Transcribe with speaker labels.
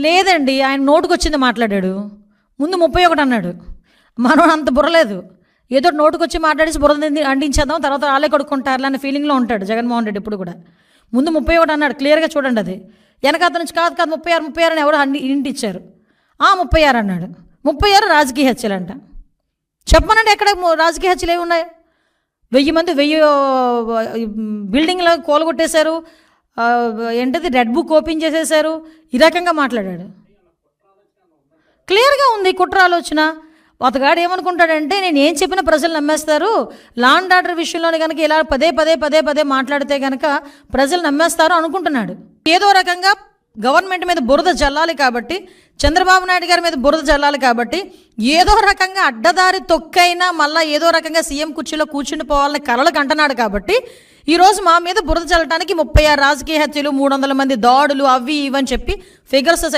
Speaker 1: లేదండి, ఆయన నోటుకొచ్చింది మాట్లాడాడు. ముందు 31 అన్నాడు. మనం అంత బుర్రలేదు, ఏదో నోటుకొచ్చి మాట్లాడేసి బుర్ర అంటించేద్దాం, తర్వాత వాళ్ళే కడుక్కుంటారు అనే ఫీలింగ్లో ఉంటాడు జగన్మోహన్ రెడ్డి ఇప్పుడు కూడా. ముందు 31 అన్నాడు, క్లియర్గా చూడండి. అది వెనకాత నుంచి కాదు 36 అని ఎవరు ఇంటి ఇచ్చారు. 36 అన్నాడు. 36 రాజకీయ హత్యలు అంట. చెప్పమనండి, ఎక్కడ రాజకీయ హత్యలు ఏమి ఉన్నాయి? 1000 మంది 1000 బిల్డింగ్లు కూలగొట్టేశారు, ఏంటది రెడ్ బుక్ ఓపెన్ చేసేశారు. ఈ రకంగా మాట్లాడాడు. క్లియర్గా ఉంది కుట్ర ఆలోచన. అతగాడు ఏమనుకుంటాడంటే, నేను ఏం చెప్పినా ప్రజలు నమ్మేస్తారు, లా అండ్ ఆర్డర్ విషయంలోనే కనుక ఇలా పదే మాట్లాడితే కనుక ప్రజలు నమ్మేస్తారు అనుకుంటున్నాడు. ఏదో రకంగా గవర్నమెంట్ మీద బురద జల్లాలి కాబట్టి, చంద్రబాబు నాయుడు గారి మీద బురద జల్లాలి కాబట్టి, ఏదో రకంగా అడ్డదారి తొక్కైనా మళ్ళీ ఏదో రకంగా సీఎం కుర్చీలో కూర్చుని పోవాలని కలలకు అంటున్నాడు కాబట్టి, ఈరోజు మా మీద బురద చల్లడానికి 36 రాజకీయ హత్యలు, 300 మంది దాడులు, అవి ఇవని చెప్పి ఫిగర్స్